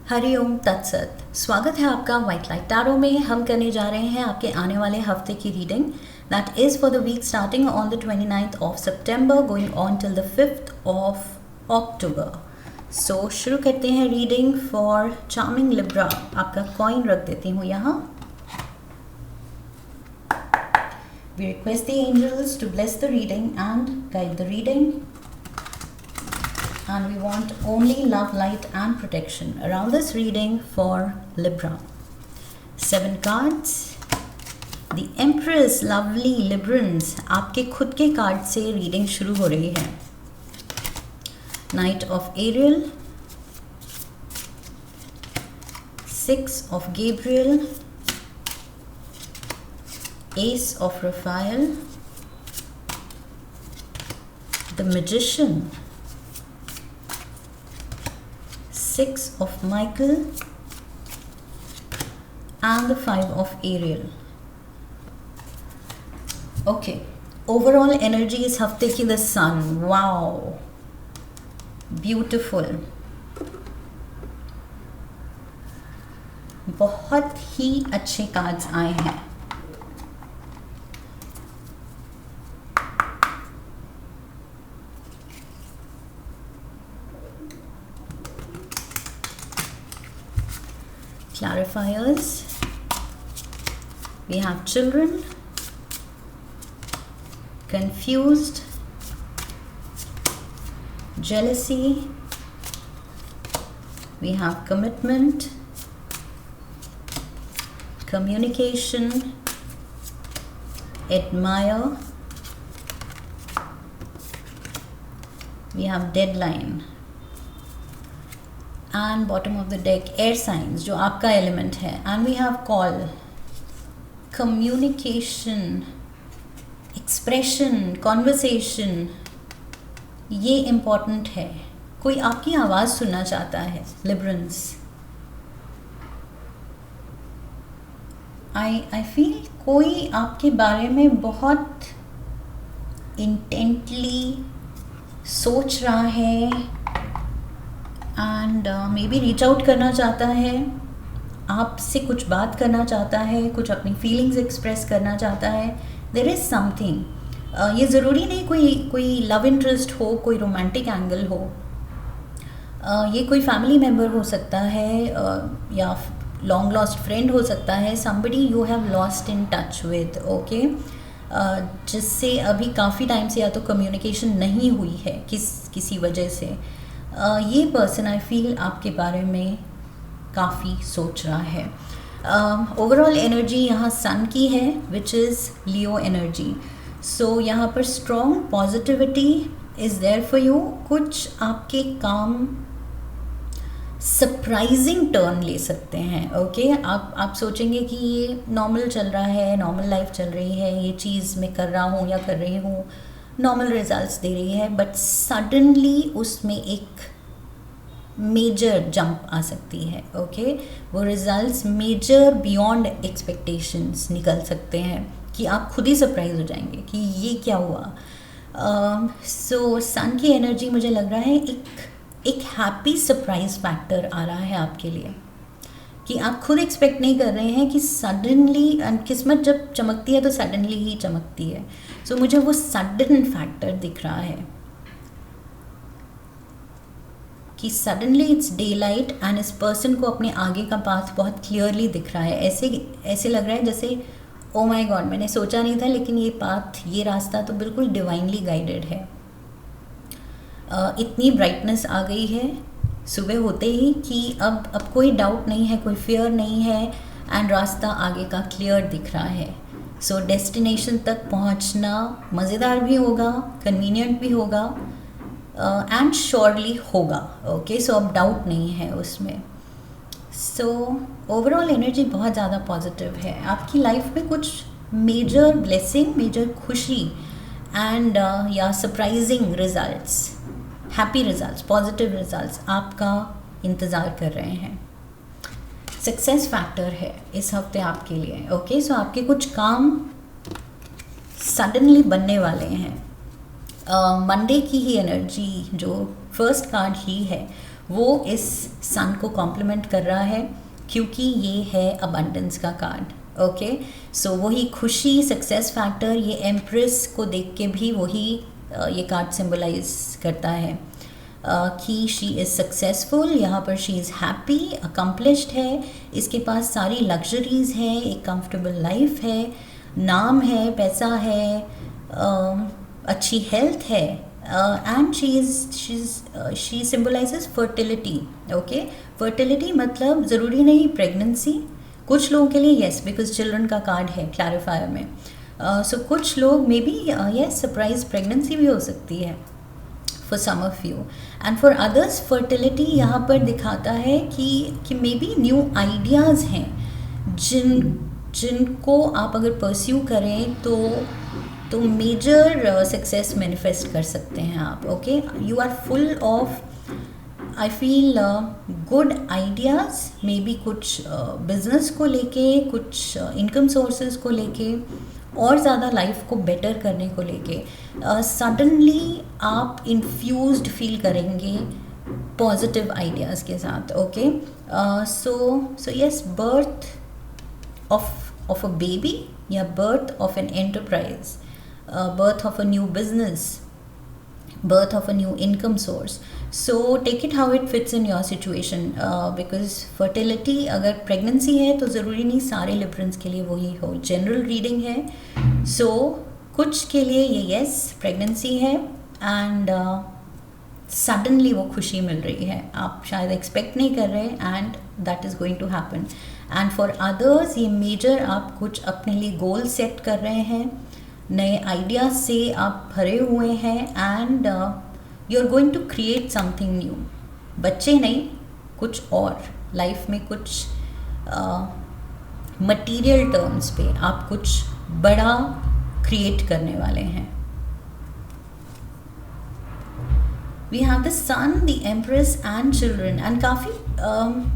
हरिओम तत्सत। स्वागत है आपका व्हाइट लाइट टैरो में। हम करने जा रहे हैं आपके आने वाले हफ्ते की reading that is for the week starting on the 29th of September going on till the 5th of October. So शुरू करते हैं रीडिंग फॉर चार्मिंग लिब्रा। आपका कॉइन रख देती हूँ यहाँ। We request the angels to bless the reading and guide the reading. And we want only love, light and protection around this reading for Libra. 7 cards. The Empress, lovely Librans. आपके खुद के card से reading शुरू हो रही है. Knight of Ariel, 6 of Gabriel, Ace of Raphael, the Magician, 6 of Michael and the 5 of Ariel. Okay, overall energy इस हफ्ते की the sun. Wow, beautiful. बहुत ही अच्छे कार्ड्स आए हैं. Clarifiers. We have children, confused, jealousy. We have commitment, communication, admire. We have deadline. And bottom of the deck, air signs, जो आपका element है. And we have call, communication, expression, conversation. ये important है. कोई आपकी आवाज़ सुनना चाहता है, Librans. I feel कोई आपके बारे में बहुत intently सोच रहा है and may be reach out करना चाहता है, आपसे कुछ बात करना चाहता है, कुछ अपनी फीलिंग्स एक्सप्रेस करना चाहता है. There is something. ये ज़रूरी नहीं कोई लव इंटरेस्ट हो, कोई रोमांटिक एंगल हो. ये कोई फैमिली मेम्बर हो सकता है या लॉन्ग लॉस्ट फ्रेंड हो सकता है. Somebody you have lost in touch with. Okay, जिससे अभी काफ़ी टाइम से या तो कम्युनिकेशन नहीं हुई है किसी वजह से. ये पर्सन आई फील आपके बारे में काफ़ी सोच रहा है. ओवरऑल एनर्जी यहाँ सन की है which is Leo energy. So यहाँ पर strong positivity is there for you. कुछ आपके काम सरप्राइजिंग टर्न ले सकते हैं. ओके, आप सोचेंगे कि ये नॉर्मल चल रहा है, नॉर्मल लाइफ चल रही है, ये चीज़ मैं कर रहा हूँ या कर रही हूँ, नॉर्मल रिजल्ट्स दे रही है, बट सडनली उसमें एक मेजर जंप आ सकती है. ओके, वो रिजल्ट्स मेजर बियॉन्ड एक्सपेक्टेशंस निकल सकते हैं कि आप खुद ही सरप्राइज हो जाएंगे कि ये क्या हुआ. सो सन की एनर्जी मुझे लग रहा है एक हैप्पी सरप्राइज फैक्टर आ रहा है आपके लिए कि आप खुद एक्सपेक्ट नहीं कर रहे हैं कि सडनली. किस्मत जब चमकती है तो सडनली ही चमकती है. सो मुझे वो सडन फैक्टर दिख रहा है कि suddenly it's day light and इस पर्सन को अपने आगे का पाथ बहुत क्लियरली दिख रहा है. ऐसे लग रहा है जैसे ओ माय गॉड, मैंने सोचा नहीं था लेकिन ये पाथ, ये रास्ता तो बिल्कुल डिवाइनली गाइडेड है. इतनी ब्राइटनेस आ गई है सुबह होते ही कि अब कोई डाउट नहीं है, कोई फियर नहीं है एंड रास्ता आगे का क्लियर दिख रहा है. सो डेस्टिनेशन तक पहुंचना मज़ेदार भी होगा, कन्वीनियंट भी होगा एंड श्योरली होगा. ओके, सो अब डाउट नहीं है उसमें. सो ओवरऑल एनर्जी बहुत ज़्यादा पॉजिटिव है. आपकी लाइफ में कुछ मेजर ब्लेसिंग, मेजर खुशी एंड या surprising results, happy results, positive results आपका इंतज़ार कर रहे हैं. सक्सेस फैक्टर है इस हफ्ते आपके लिए. ओके, सो आपके कुछ काम सडनली बनने वाले हैं. मंडे की ही एनर्जी जो फर्स्ट कार्ड ही है वो इस सन को कॉम्प्लीमेंट कर रहा है, क्योंकि ये है अबंडेंस का कार्ड। ओके, सो वही खुशी, सक्सेस फैक्टर, ये एम्प्रेस को देख के भी वही ये कार्ड सिंबलाइज करता है कि शी इज़ सक्सेसफुल, यहाँ पर शी इज़ हैप्पी, अकम्पलिश्ड है, इसके पास सारी लग्जरीज़ हैं, एक कंफर्टेबल लाइफ है, नाम है, पैसा है, अच्छी हेल्थ है, and she symbolises fertility. Okay, fertility मतलब ज़रूरी नहीं प्रेगनेंसी, कुछ लोगों के लिए येस, बिकॉज चिल्ड्रन का कार्ड है क्लैरिफायर में। सो कुछ लोग may be yes surprise pregnancy भी हो सकती है for some of you, and for others fertility यहाँ पर दिखाता है कि मे बी न्यू आइडियाज़ हैं जिनको आप अगर परस्यू करें तो मेजर सक्सेस मैनिफेस्ट कर सकते हैं आप। Okay, you are full of I feel good ideas, may be कुछ बिजनेस को लेके, कुछ इनकम सोर्सेज को लेके, और ज़्यादा लाइफ को बेटर करने को लेके सडनली आप इन्फ्यूज्ड फील करेंगे पॉजिटिव आइडियाज़ के साथ। Okay, so yes, birth of a baby या birth of an enterprise, birth of a new business, birth of a new income source. So take it how it fits in your situation, because fertility अगर pregnancy है तो ज़रूरी नहीं सारे Librans के लिए वही हो, जनरल रीडिंग है। so कुछ के लिए ये yes pregnancy है, and सडनली वो खुशी मिल रही है, आप शायद एक्सपेक्ट नहीं कर रहे, and that is going to happen. And for others ये मेजर आप कुछ अपने लिए गोल सेट कर रहे हैं, नए आइडियाज से आप भरे हुए हैं, and you are going to create something new. बच्चे नहीं, कुछ और लाइफ में कुछ मटीरियल टर्म्स पे आप कुछ बड़ा क्रिएट करने वाले हैं। We have the sun, the empress and children, and काफ़ी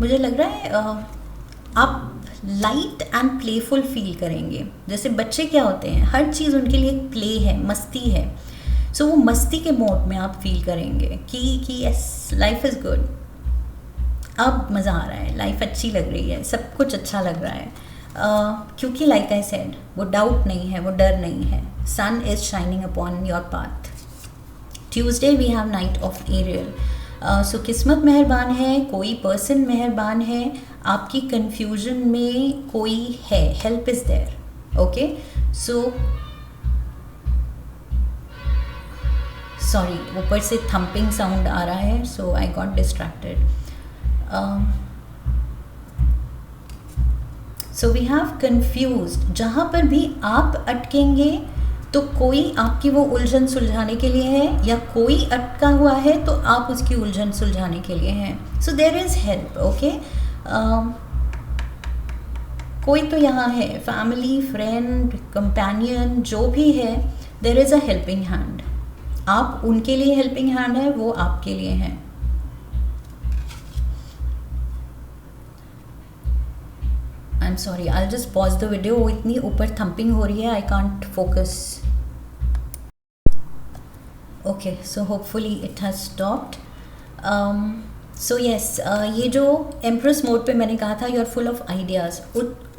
मुझे लग रहा है आप लाइट एंड प्लेफुल फील करेंगे। जैसे बच्चे क्या होते हैं, हर चीज़ उनके लिए एक प्ले है, मस्ती है। सो वो मस्ती के मोड में आप फील करेंगे कि यस लाइफ इज़ गुड, अब मज़ा आ रहा है, लाइफ अच्छी लग रही है, सब कुछ अच्छा लग रहा है, क्योंकि लाइक आई सेड वो डाउट नहीं है, वो डर नहीं है। Sun is shining upon your path. Tuesday we have knight of aerial. So किस्मत मेहरबान है, कोई पर्सन मेहरबान है, आपकी कन्फ्यूजन में कोई है, help is there. Okay, so sorry ऊपर से थम्पिंग साउंड आ रहा है, so I got distracted. So we have confused, जहाँ पर भी आप अटकेंगे तो कोई आपकी वो उलझन सुलझाने के लिए है, या कोई अटका हुआ है तो आप उसकी उलझन सुलझाने के लिए हैं। So there is help. Okay, कोई तो यहाँ है, फैमिली, फ्रेंड, कंपेनियन, जो भी है, there is a helping hand. आप उनके लिए हेल्पिंग हैंड है, वो आपके लिए हैं। I am sorry, I just pause the video, वो इतनी ऊपर थम्पिंग हो रही है, I can't focus. Okay, so hopefully it has stopped. So yes, ये जो एम्प्रेस मोड पे मैंने कहा था you are full of ideas,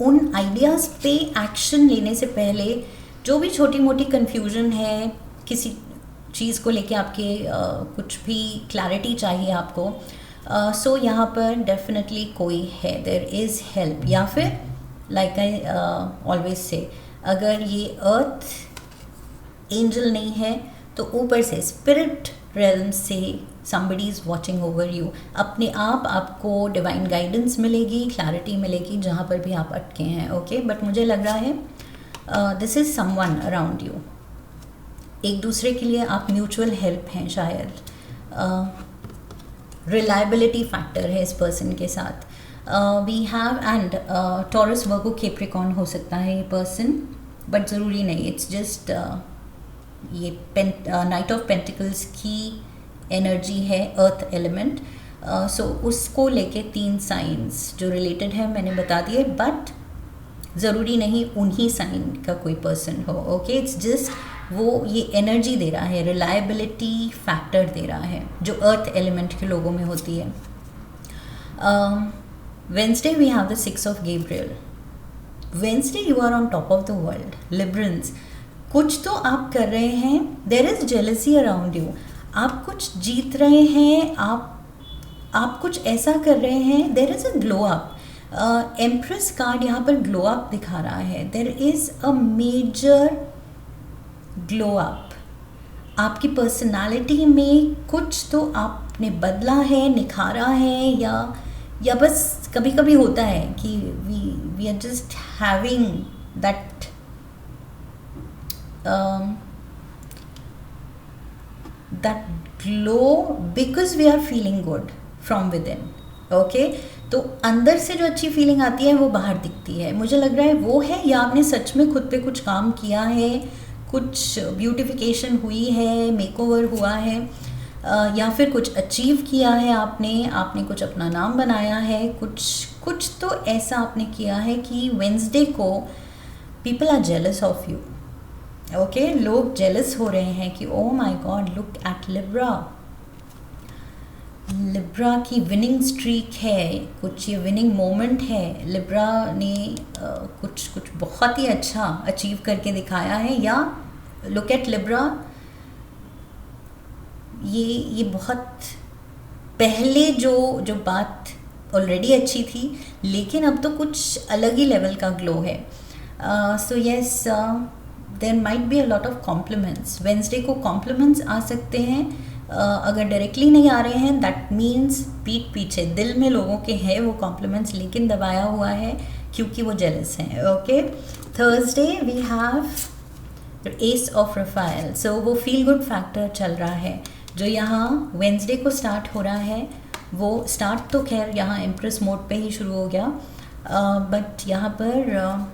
उन आइडियाज़ पे एक्शन लेने से पहले जो भी छोटी मोटी कन्फ्यूजन है, किसी चीज़ को लेके आपके कुछ भी क्लैरिटी चाहिए आपको, सो यहाँ पर डेफिनेटली कोई है, देयर इज़ हेल्प। या फिर लाइक आई ऑलवेज से, अगर ये अर्थ एंजल नहीं है तो ऊपर से स्पिरिट रेल्म से somebody is watching over you, अपने आप आपको डिवाइन गाइडेंस मिलेगी, क्लैरिटी मिलेगी जहाँ पर भी आप अटके हैं। ओके, बट मुझे लग रहा है this is someone around you, एक दूसरे के लिए आप म्यूचुअल हेल्प हैं शायद, रिलायबिलिटी फैक्टर है इस पर्सन के साथ। We have and Taurus, Virgo, Capricorn हो सकता है ये पर्सन, बट ज़रूरी नहीं, इट्स जस्ट ये नाइट ऑफ पेंटिकल्स की एनर्जी है, अर्थ एलिमेंट। सो उसको लेके 3 साइंस जो रिलेटेड है मैंने बता दिए, बट ज़रूरी नहीं उन्हीं साइन का कोई पर्सन हो। ओके, इट्स जस्ट वो ये एनर्जी दे रहा है, रिलायबिलिटी फैक्टर दे रहा है जो अर्थ एलिमेंट के लोगों में होती है. Wednesday we have the 6 of Gabriel. Wednesday you are on top of the world. Librans, कुछ तो आप कर रहे हैं. There is jealousy around you. आप कुछ जीत रहे हैं, आप कुछ ऐसा कर रहे हैं. There is a glow up. Empress card यहाँ पर ग्लो अप दिखा रहा है. There is a major glow up. आपकी पर्सनालिटी में कुछ तो आपने बदला है, निखारा है, या बस कभी कभी होता है कि we are just having that glow because we are feeling good from within. Okay, तो अंदर से जो अच्छी फीलिंग आती है वो बाहर दिखती है. मुझे लग रहा है वो है, या आपने सच में खुद पे कुछ काम किया है, कुछ ब्यूटिफिकेशन हुई है, मेकओवर हुआ है, या फिर कुछ अचीव किया है आपने कुछ अपना नाम बनाया है, कुछ तो ऐसा आपने किया है कि वेंसडे को people are jealous of you. Okay, लोग जेलस हो रहे हैं कि oh my god, look at Libra. Libra की विनिंग स्ट्रीक है, कुछ ये विनिंग मोमेंट है. लिब्रा ने कुछ बहुत ही अच्छा अचीव करके दिखाया है. या लुक एट लिब्रा, ये बहुत पहले जो बात ऑलरेडी अच्छी थी, लेकिन अब तो कुछ अलग ही लेवल का ग्लो है. So yes, there might be a lot of compliments. Wednesday को कॉम्प्लीमेंट्स आ सकते हैं. अगर डायरेक्टली नहीं आ रहे हैं, दैट मीन्स पीठ पीछे दिल में लोगों के हैं वो कॉम्प्लीमेंट्स, लेकिन दबाया हुआ है क्योंकि वो जेलस हैं. Okay, Thursday we have ace of रफाइल. सो वो फील गुड फैक्टर चल रहा है जो यहाँ वेंसडे को स्टार्ट हो रहा है. वो स्टार्ट तो खैर यहाँ एम्प्रेस मोड पे ही शुरू हो गया, बट यहाँ पर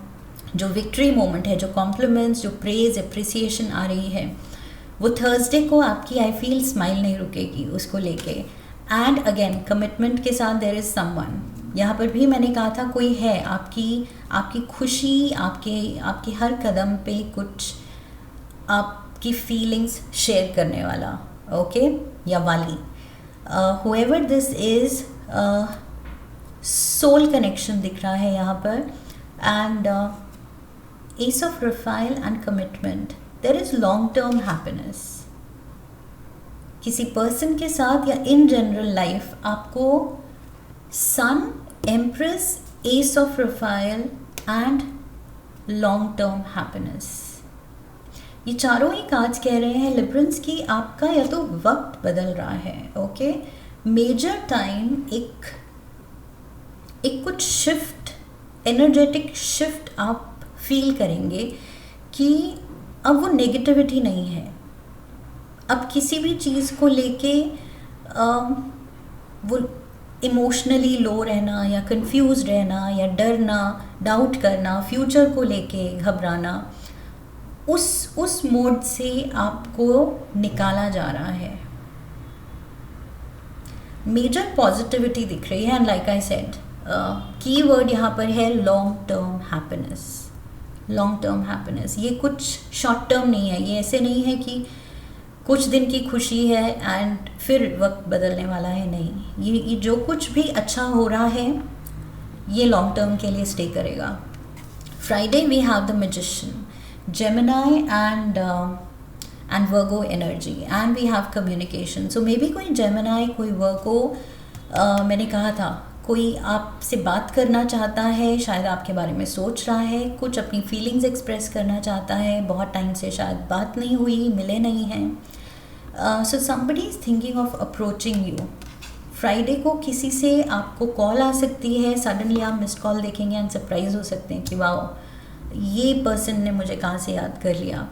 जो विक्ट्री मोमेंट है, जो कॉम्प्लीमेंट्स, जो प्रेज, अप्रिसिएशन आ रही है, वो थर्सडे को आपकी आई फील स्माइल नहीं रुकेगी उसको लेके. एंड अगेन कमिटमेंट के साथ देयर इज़ समवन. यहाँ पर भी मैंने कहा था कोई है आपकी खुशी, आपके हर कदम पे कुछ आपकी फीलिंग्स शेयर करने वाला. ओके, या वाली, whoever this is, soul connection दिख रहा है यहाँ पर. एंड एस ऑफ रफाइल and commitment, there is long term happiness. किसी पर्सन के साथ या इन जनरल लाइफ आपको सन, एम्प्रेस, एस ऑफ रफाइल एंड लॉन्ग टर्म हैप्पीनेस, ये चारों ही कार्ड्स कह रहे हैं लिब्रंस की आपका या तो वक्त बदल रहा है. ओके, मेजर टाइम एक कुछ शिफ्ट, एनर्जेटिक शिफ्ट आप फील करेंगे कि अब वो नेगेटिविटी नहीं है. अब किसी भी चीज़ को लेके वो इमोशनली लो रहना या कंफ्यूज रहना या डरना, डाउट करना, फ्यूचर को लेके घबराना, उस मोड से आपको निकाला जा रहा है. मेजर पॉजिटिविटी दिख रही है. एंड लाइक आई सेड, की वर्ड यहाँ पर है long term happiness. Long term happiness, ये कुछ शॉर्ट टर्म नहीं है. ये ऐसे नहीं है कि कुछ दिन की खुशी है एंड फिर वक्त बदलने वाला है. नहीं, ये जो कुछ भी अच्छा हो रहा है ये लॉन्ग टर्म के लिए स्टे करेगा. Friday we have the magician, Gemini and Virgo energy, and we have communication. So maybe कोई Gemini, कोई Virgo, मैंने कहा था कोई आपसे बात करना चाहता है, शायद आपके बारे में सोच रहा है, कुछ अपनी फीलिंग्स एक्सप्रेस करना चाहता है. बहुत टाइम से शायद बात नहीं हुई, मिले नहीं हैं. सो somebody is thinking of approaching you. Friday को किसी से आपको कॉल आ सकती है. सडनली आप मिस्ड कॉल देखेंगे एंड सरप्राइज हो सकते हैं कि वाह, ये पर्सन ने मुझे कहाँ से याद कर लिया.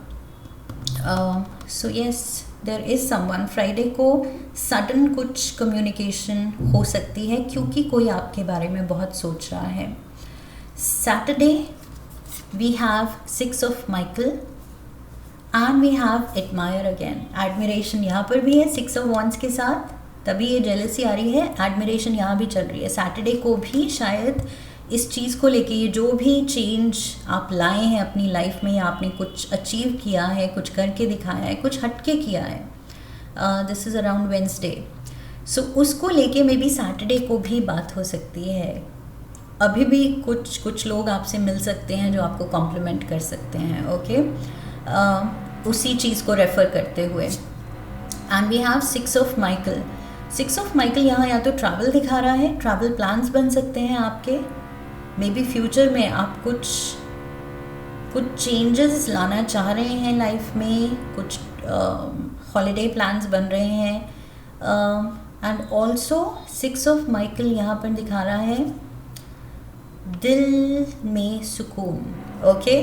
So yes, there is someone. Friday को सडन कुछ कम्युनिकेशन हो सकती है क्योंकि कोई आपके बारे में बहुत सोच रहा है. Saturday we have 6 of Michael and we have admire again. Admiration यहाँ पर भी है 6 ऑफ वॉन्ड्स के साथ, तभी ये जेलसी आ रही है. एडमिरेशन यहाँ भी चल रही है. सैटरडे को भी शायद इस चीज़ को लेके ये जो भी चेंज आप लाए हैं अपनी लाइफ में, या आपने कुछ अचीव किया है, कुछ करके दिखाया है, कुछ हटके किया है, दिस इज़ अराउंड वेंसडे, सो उसको लेके मे बी सैटरडे को भी बात हो सकती है। अभी भी कुछ लोग आपसे मिल सकते हैं जो आपको कॉम्प्लीमेंट कर सकते हैं, ओके, उसी चीज़ को रेफ़र करते हुए। And we have 6 of Michael. 6 of Michael यहाँ या तो ट्रैवल दिखा रहा है, ट्रैवल प्लान्स बन सकते हैं आपके, मे बी फ्यूचर में आप कुछ चेंजेस लाना चाह रहे हैं लाइफ में, कुछ हॉलीडे प्लान्स बन रहे हैं। एंड ऑल्सो 6 ऑफ माइकल यहाँ पर दिखा रहा है दिल में सुकून, ओके।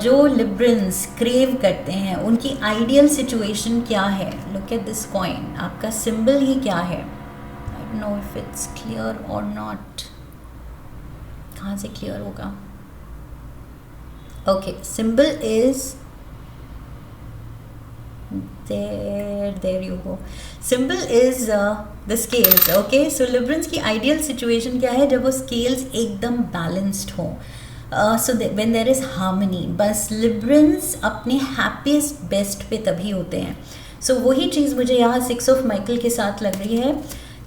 जो लिब्रन्स क्रेव करते हैं, उनकी आइडियल सिचुएशन क्या है, लुक एट दिस कॉइन, आपका सिंबल ही क्या है, I don't know if it's clear और नॉट, कहाँ से क्लियर होगा, okay, symbol is there you go, symbol is the scales, okay। so Librans की ideal situation क्या है, जब वो scales एकदम balanced हो, so when there is harmony, बस Librans अपने happiest best पे तभी होते हैं। so वही चीज़ मुझे यहाँ 6 ऑफ माइकल के साथ लग रही है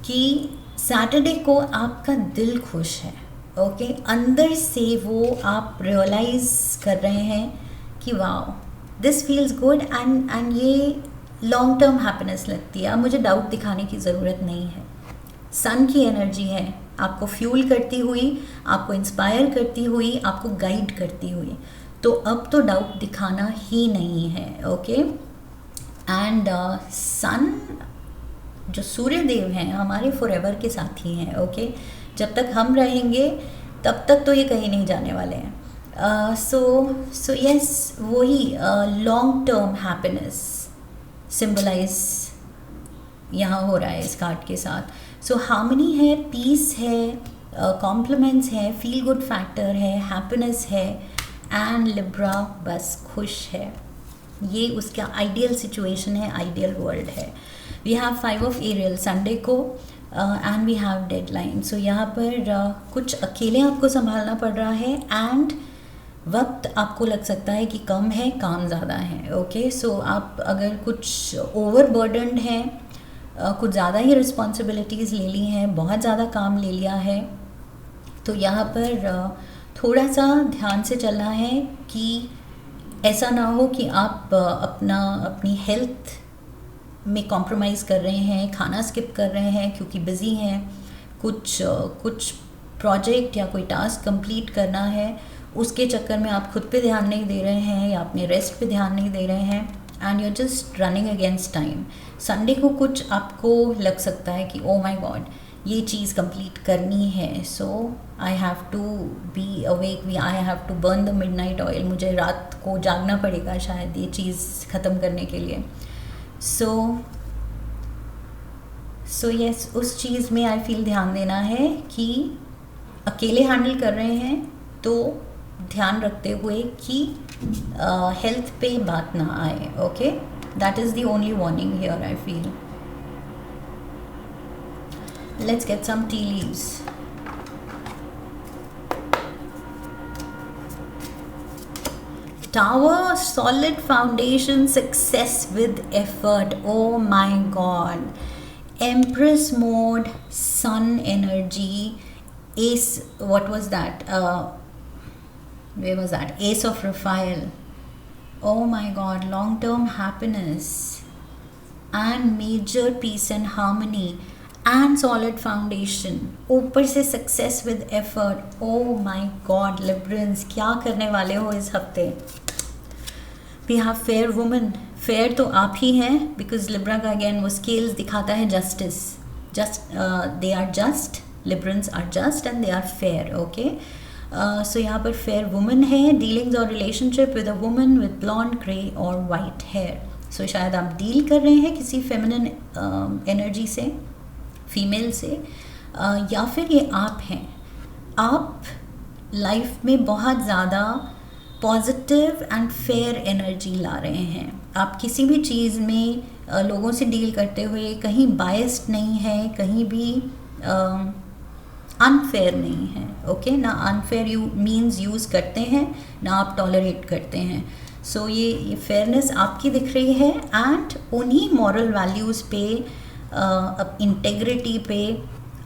कि सैटरडे को आपका दिल खुश है, ओके, अंदर से वो आप रियलाइज़ कर रहे हैं कि wow this feels good, and ये लॉन्ग टर्म हैप्पीनेस लगती है। अब मुझे डाउट दिखाने की ज़रूरत नहीं है, सन की एनर्जी है आपको फ्यूल करती हुई, आपको इंस्पायर करती हुई, आपको गाइड करती हुई, तो अब तो डाउट दिखाना ही नहीं है, ओके। एंड सन जो सूर्य देव हैं हमारे फॉरएवर के साथी हैं, ओके, जब तक हम रहेंगे तब तक तो ये कहीं नहीं जाने वाले हैं। सो यस, वही लॉन्ग टर्म हैप्पीनेस सिंबलाइज यहाँ हो रहा है इस कार्ड के साथ। सो हार्मनी है, पीस है, कॉम्प्लीमेंट्स है, फील गुड फैक्टर है, हैप्पीनेस है, एंड लिब्रा बस खुश है, ये उसका आइडियल सिचुएशन है, आइडियल वर्ल्ड है। We have 5 of Ariel Sunday को, and we have deadline. So यहाँ पर कुछ अकेले आपको संभालना पड़ रहा है, एंड वक्त आपको लग सकता है कि कम है, काम ज़्यादा है, ओके। सो आप अगर कुछ ओवरबर्डन्ड हैं, कुछ ज़्यादा ही रिस्पॉन्सिबिलिटीज़ ले ली हैं, बहुत ज़्यादा काम ले लिया है, तो यहाँ पर थोड़ा सा ध्यान से चलना है कि ऐसा ना हो कि आप अपनी हेल्थ में कॉम्प्रोमाइज़ कर रहे हैं, खाना स्किप कर रहे हैं क्योंकि बिज़ी हैं, कुछ प्रोजेक्ट या कोई टास्क कंप्लीट करना है, उसके चक्कर में आप खुद पे ध्यान नहीं दे रहे हैं या अपने रेस्ट पे ध्यान नहीं दे रहे हैं, and you are just running against time. Sunday को कुछ आपको लग सकता है कि ओ माय गॉड ये चीज़ कंप्लीट करनी है, so I have to be awake, I have to burn the midnight oil, मुझे रात को जागना पड़ेगा शायद ये चीज़ ख़त्म करने के लिए। सो यस, उस चीज़ में आई फील ध्यान देना है कि अकेले हैंडल कर रहे हैं तो ध्यान रखते हुए कि हेल्थ पे बात ना आए, okay, that is the only warning here I feel. Let's get some tea leaves. Tower, solid foundation, success with effort, oh my god, Empress mode, sun energy, ace, what was that, where was that, Ace of Raphael, oh my god, long term happiness and major peace and harmony and solid foundation, ऊपर से success with effort, oh my god, Librans क्या करने वाले हो इस हफ्ते। We have fair woman, fair तो आप ही हैं, बिकॉज लिब्रा का अगेन वो स्केल्स दिखाता है justice, they are just, Librans are just and they are fair, okay. So यहाँ पर फेयर वुमन है, डीलिंग्स और relationship with a woman with blonde, grey और वाइट हेयर। सो शायद आप डील कर रहे हैं किसी फेमिनिन एनर्जी से, फीमेल से, या फिर ये आप हैं, आप लाइफ में बहुत ज़्यादा पॉजिटिव एंड फेयर एनर्जी ला रहे हैं। आप किसी भी चीज़ में लोगों से डील करते हुए कहीं बायस्ड नहीं है, कहीं भी अनफेयर नहीं है, ओके ना अनफेयर यू मीन्स यूज़ करते हैं ना आप टॉलरेट करते हैं। सो ये फेयरनेस आपकी दिख रही है एंड उन्हीं मॉरल वैल्यूज़ पे अब इंटेग्रिटी पे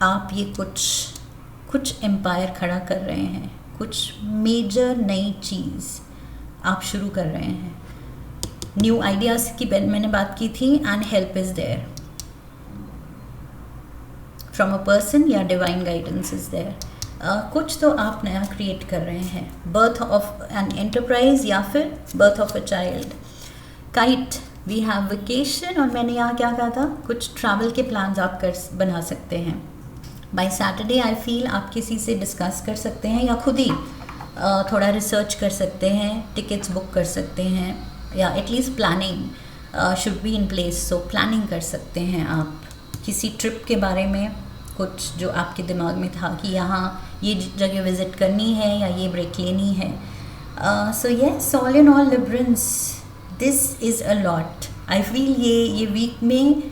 आप ये कुछ एम्पायर खड़ा कर रहे हैं, कुछ मेजर नई चीज़ आप शुरू कर रहे हैं। न्यू आइडियाज़ की मैंने बात की थी and help is there from a person या डिवाइन गाइडेंस इज़ देयर। कुछ तो आप नया क्रिएट कर रहे हैं, बर्थ ऑफ एन एंटरप्राइज या फिर birth of a child. Kite, we have vacation, और मैंने यहाँ क्या कहा था, कुछ ट्रैवल के प्लान्स आप बना सकते हैं। बाय सैटरडे आई फील आप किसी से डिस्कस कर सकते हैं या खुद ही थोड़ा रिसर्च कर सकते हैं, टिकट्स बुक कर सकते हैं, या at least planning should be in place. So planning कर सकते हैं आप किसी ट्रिप के बारे में, कुछ जो आपके दिमाग में था कि यहाँ ये जगह विज़िट करनी है या ये ब्रेक लेनी है। So yes, all in all Librans, this is a lot. I feel ये वीक में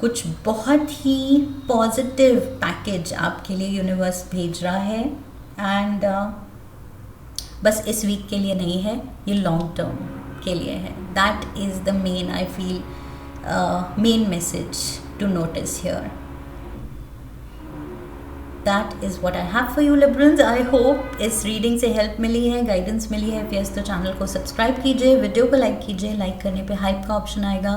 कुछ बहुत ही पॉजिटिव पैकेज आपके लिए यूनिवर्स भेज रहा है एंड बस इस वीक के लिए नहीं है, ये लॉन्ग टर्म के लिए है। That is the main, I feel main message to notice here. That is what I have for you Librans. I hope इस रीडिंग से हेल्प मिली है, गाइडेंस मिली है। फिर तो चैनल को सब्सक्राइब कीजिए, वीडियो को लाइक कीजिए, लाइक करने पे हाइप का ऑप्शन आएगा,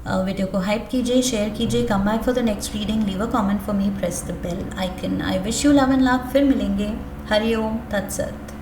वीडियो को हाइप कीजिए, शेयर कीजिए। Come back for the next reading, leave a comment for me, press the bell icon. I wish you love and luck. फिर मिलेंगे। हरि ओम तत्सत।